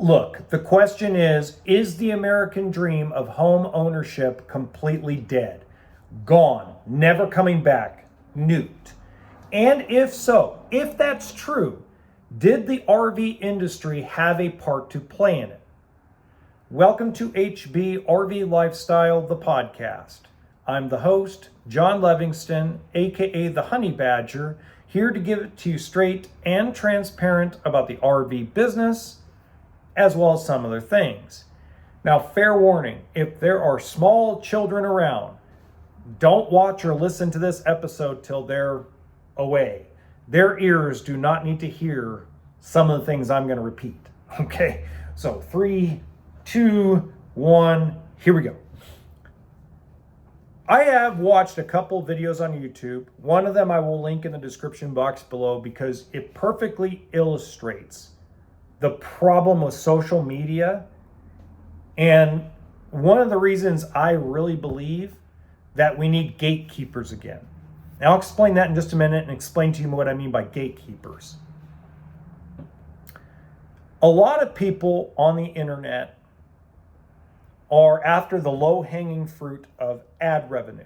Look, the question is the American dream of home ownership completely dead? Gone, never coming back, nuked? And if so, if that's true, did the RV industry have a part to play in it? Welcome to HB RV Lifestyle, the podcast. I'm the host, John Livingston, aka the Honey Badger, here to give it to you straight and transparent about the RV business, as well as some other things. Now, fair warning, if there are small children around, don't watch or listen to this episode till they're away. Their ears do not need to hear some of the things I'm going to repeat. Okay, so 3, 2, 1, here we go. I have watched a couple videos on YouTube. One of them I will link in the description box below because it perfectly illustrates the problem with social media. And one of the reasons I really believe that we need gatekeepers again. Now, I'll explain that in just a minute and explain to you what I mean by gatekeepers. A lot of people on the internet are after the low-hanging fruit of ad revenue.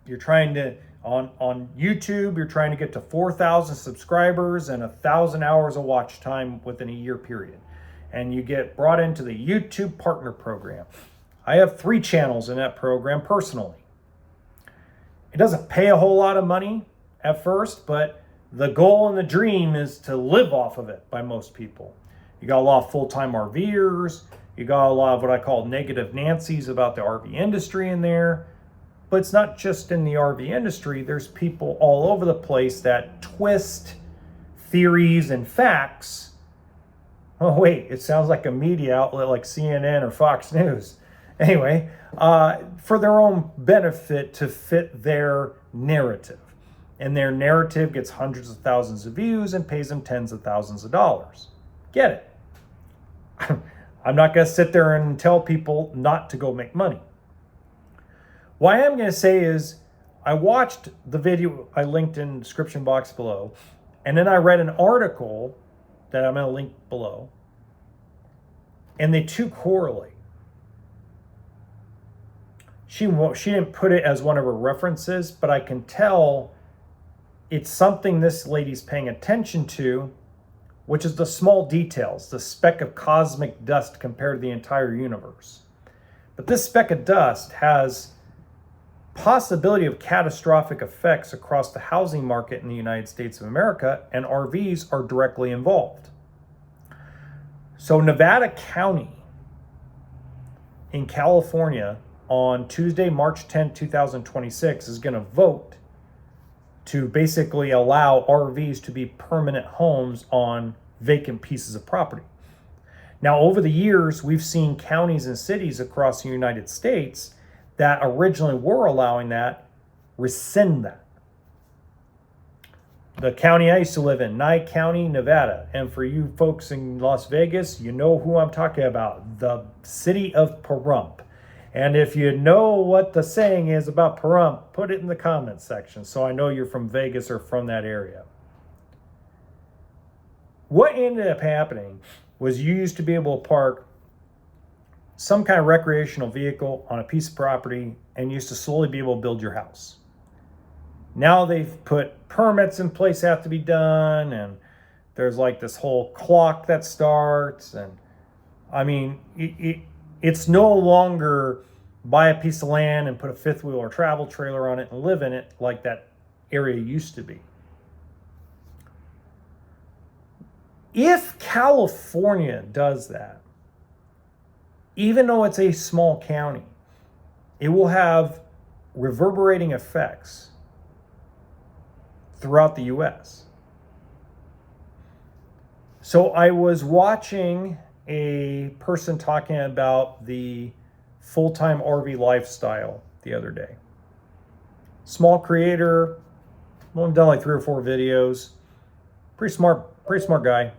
You're trying to, on YouTube, you're trying to get to 4,000 subscribers and 1,000 hours of watch time within a year period. And you get brought into the YouTube Partner Program. I have 3 channels in that program personally. It doesn't pay a whole lot of money at first, but the goal and the dream is to live off of it by most people. You got a lot of full-time RVers. You got a lot of what I call negative Nancy's about the RV industry in there. But it's not just in the RV industry. There's people all over the place that twist theories and facts. Oh, wait, it sounds like a media outlet like CNN or Fox News. Anyway, for their own benefit to fit their narrative. And their narrative gets hundreds of thousands of views and pays them tens of thousands of dollars. Get it? I'm not going to sit there and tell people not to go make money. What I am going to say is I watched the video I linked in the description box below, and then I read an article that I'm going to link below, and they two correlate. She didn't put it as one of her references, but I can tell it's something this lady's paying attention to, which is the small details, the speck of cosmic dust compared to the entire universe. But this speck of dust has possibility of catastrophic effects across the housing market in the United States of America, and RVs are directly involved. So Nevada County in California on Tuesday, March 10, 2026 is going to vote to basically allow RVs to be permanent homes on vacant pieces of property. Now, over the years, we've seen counties and cities across the United States that originally were allowing that rescind that. The county I used to live in, Nye County, Nevada. And for you folks in Las Vegas, you know who I'm talking about, the city of Pahrump. And if you know what the saying is about Pahrump, put it in the comments section so I know you're from Vegas or from that area. What ended up happening was you used to be able to park some kind of recreational vehicle on a piece of property and used to slowly be able to build your house. Now they've put permits in place that have to be done, and there's like this whole clock that starts, and I mean, it's no longer buy a piece of land and put a fifth wheel or travel trailer on it and live in it like that area used to be. If California does that, even though it's a small county, it will have reverberating effects throughout the U.S. So I was watching a person talking about the full-time RV lifestyle the other day. Small creator, only done like 3 or 4 videos. Pretty smart guy.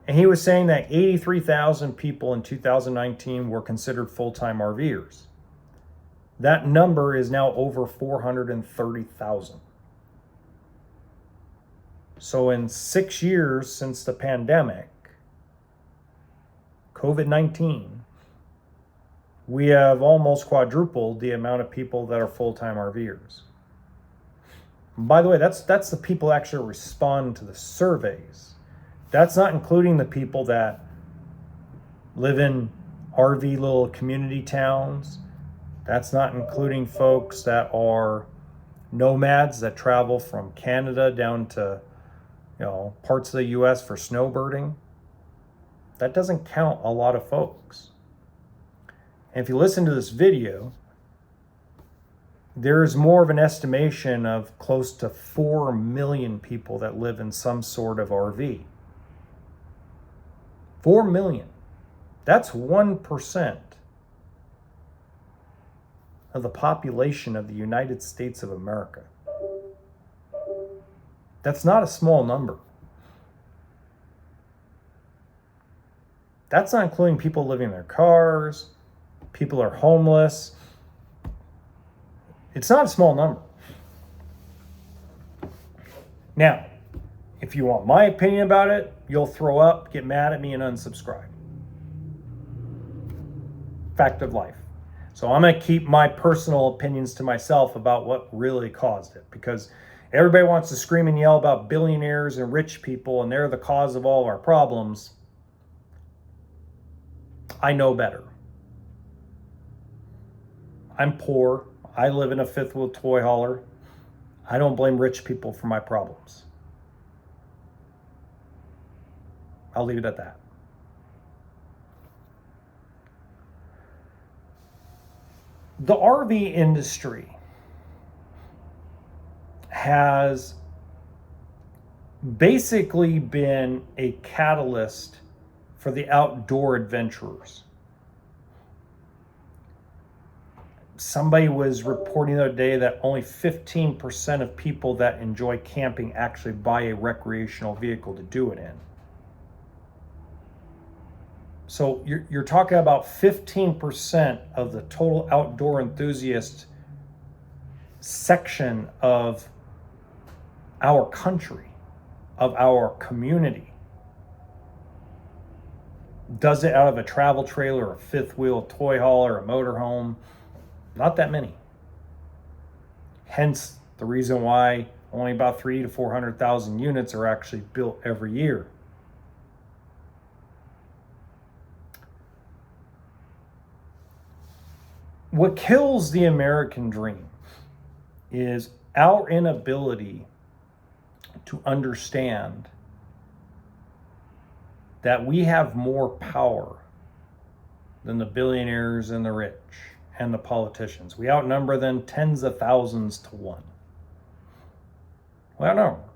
And he was saying that 83,000 people in 2019 were considered full-time RVers. That number is now over 430,000. So in 6 years since the pandemic, COVID-19, we have almost quadrupled the amount of people that are full-time RVers. By the way, that's the people that actually respond to the surveys. That's not including the people that live in RV little community towns. That's not including folks that are nomads that travel from Canada down to, parts of the US for snowbirding. That doesn't count a lot of folks. And if you listen to this video, there is more of an estimation of close to 4 million people that live in some sort of RV. 4 million. That's 1% of the population of the United States of America. That's not a small number. That's not including people living in their cars, people are homeless. It's not a small number. Now, if you want my opinion about it, you'll throw up, get mad at me, and unsubscribe. Fact of life. So I'm going to keep my personal opinions to myself about what really caused it, because everybody wants to scream and yell about billionaires and rich people and they're the cause of all our problems. I know better. I'm poor. I live in a fifth wheel toy hauler. I don't blame rich people for my problems. I'll leave it at that. The RV industry has basically been a catalyst for the outdoor adventurers. Somebody was reporting the other day that only 15% of people that enjoy camping actually buy a recreational vehicle to do it in. So you're talking about 15% of the total outdoor enthusiast section of our country, of our community. Does it out of a travel trailer, a fifth wheel toy hauler, a motorhome? Not that many. Hence the reason why only about 300,000 to 400,000 units are actually built every year. What kills the American dream is our inability to understand that we have more power than the billionaires and the rich and the politicians. We outnumber them tens of thousands to one. We outnumber them.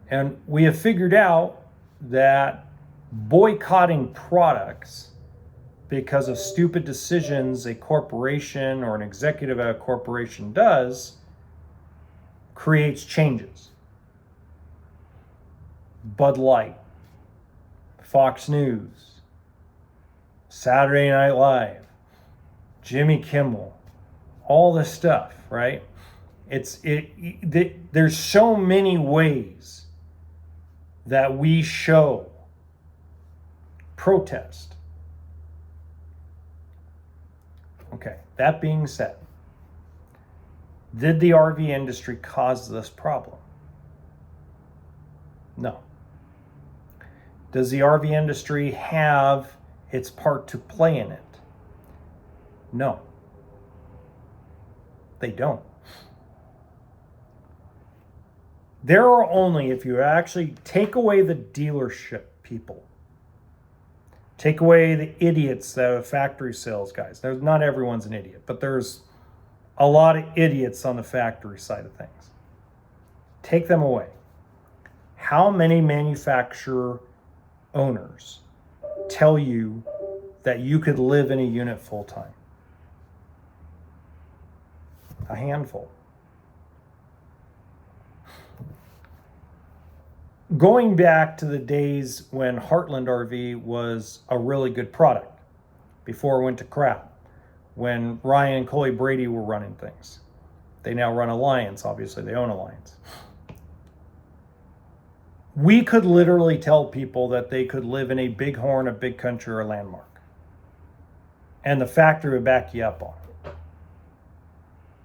And we have figured out that boycotting products because of stupid decisions a corporation or an executive at a corporation does creates changes. Bud Light, Fox News, Saturday Night Live, Jimmy Kimmel, all this stuff, right? There's so many ways that we show protest. Okay, that being said, did the RV industry cause this problem? No. Does the RV industry have its part to play in it? No. They don't. There are only, if you actually take away the dealership people, take away the idiots that are factory sales guys. Not everyone's an idiot, but there's a lot of idiots on the factory side of things. Take them away. How many manufacturer owners tell you that you could live in a unit full time? A handful. Going back to the days when Heartland RV was a really good product, before it went to crap, when Ryan and Coley Brady were running things. They now run Alliance, obviously, they own Alliance. We could literally tell people that they could live in a bighorn, a big country, or a landmark. And the factory would back you up on it.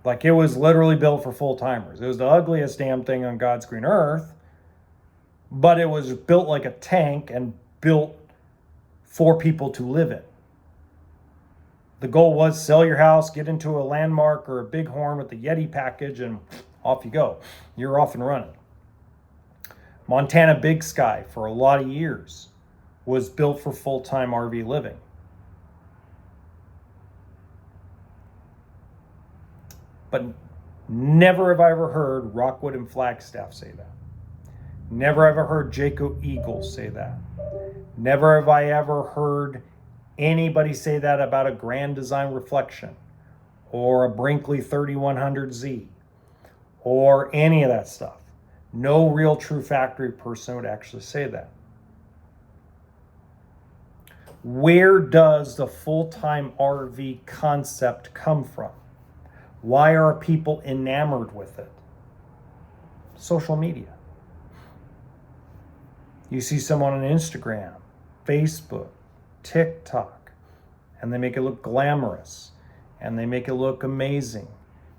Like, it was literally built for full-timers. It was the ugliest damn thing on God's green earth, but it was built like a tank and built for people to live in. The goal was sell your house, get into a landmark or a bighorn with the Yeti package, and off you go. You're off and running. Montana Big Sky, for a lot of years, was built for full-time RV living. But never have I ever heard Rockwood and Flagstaff say that. Never have I heard Jayco Eagles say that. Never have I ever heard anybody say that about a Grand Design Reflection or a Brinkley 3100Z or any of that stuff. No real true factory person would actually say that. Where does the full-time RV concept come from? Why are people enamored with it? Social media. You see someone on Instagram, Facebook, TikTok, and they make it look glamorous, and they make it look amazing,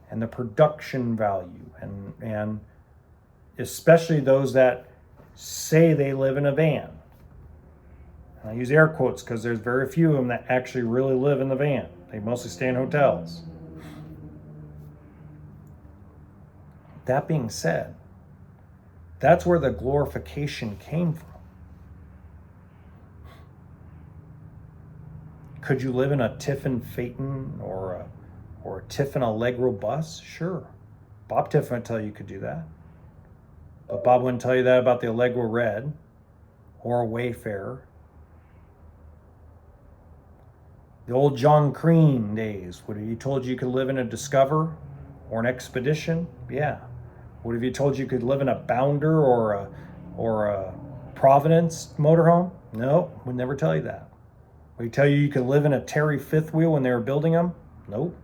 and the production value, and especially those that say they live in a van. And I use air quotes because there's very few of them that actually really live in the van. They mostly stay in hotels. That being said, that's where the glorification came from. Could you live in a Tiffin Phaeton or a Tiffin Allegro bus? Sure. Bob Tiffin would tell you could do that. But Bob wouldn't tell you that about the Allegro Red or a Wayfarer. The old John Crean days, would have you told you could live in a Discover or an Expedition? Yeah. Would have you told you could live in a Bounder or a Providence motorhome? No, would never tell you that. Would he tell you could live in a Terry fifth wheel when they were building them? Nope.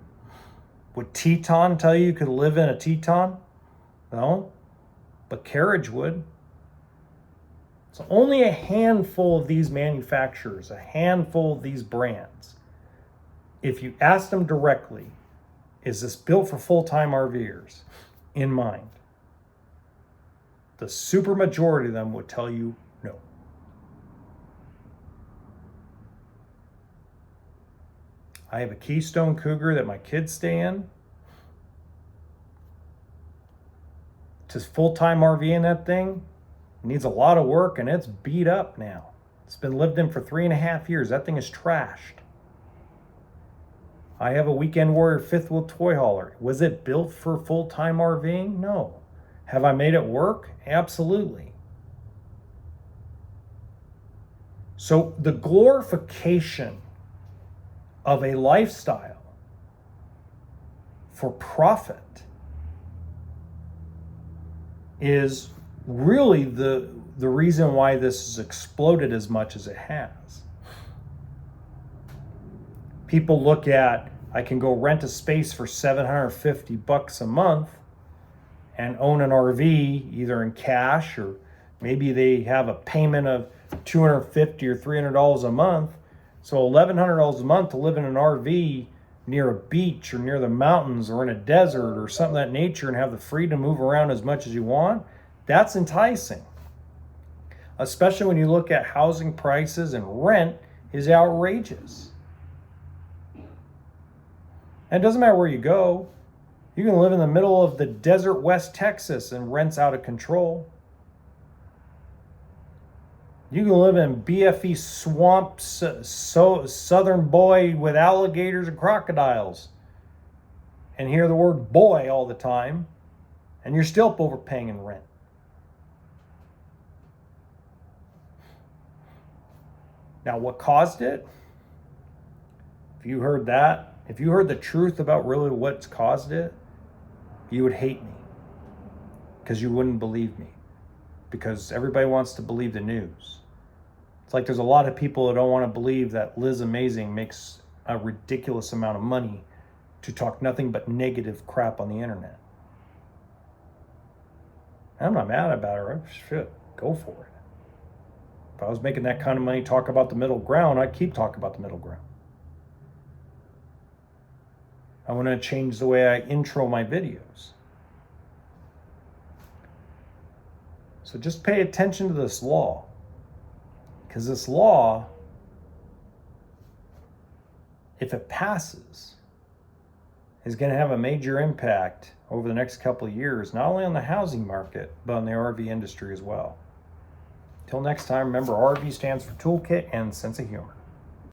Would Teton tell you could live in a Teton? No. But Carriage would. So only a handful of these manufacturers, a handful of these brands, if you ask them directly, is this built for full-time RVers in mind? The super majority of them would tell you no. I have a Keystone Cougar that my kids stay in. Just full-time RV in that thing needs a lot of work, and it's beat up now. It's been lived in for 3.5 years. That thing is trashed. I have a Weekend Warrior fifth wheel toy hauler. Was it built for full-time RVing? No. Have I made it work? Absolutely. So the glorification of a lifestyle for profit is really the reason why this has exploded as much as it has. People look at, I can go rent a space for $750 a month and own an RV either in cash, or maybe they have a payment of $250 or $300 a month. So $1,100 a month to live in an RV near a beach or near the mountains or in a desert or something of that nature and have the freedom to move around as much as you want, that's enticing. Especially when you look at housing prices, and rent is outrageous. And it doesn't matter where you go. You can live in the middle of the desert West Texas and rent's out of control. You can live in BFE swamps, southern boy with alligators and crocodiles, and hear the word boy all the time, and you're still overpaying in rent. Now, what caused it? If you heard that, if you heard the truth about really what's caused it, you would hate me, because you wouldn't believe me, because everybody wants to believe the news. It's like there's a lot of people that don't want to believe that Liz Amazing makes a ridiculous amount of money to talk nothing but negative crap on the internet. I'm not mad about her. Shit. go for it. If I was making that kind of money, talk about the middle ground, I'd keep talking about the middle ground. I want to change the way I intro my videos. So just pay attention to this law, because this law, if it passes, is going to have a major impact over the next couple of years, not only on the housing market, but on the RV industry as well. Till next time, remember RV stands for Toolkit and Sense of Humor.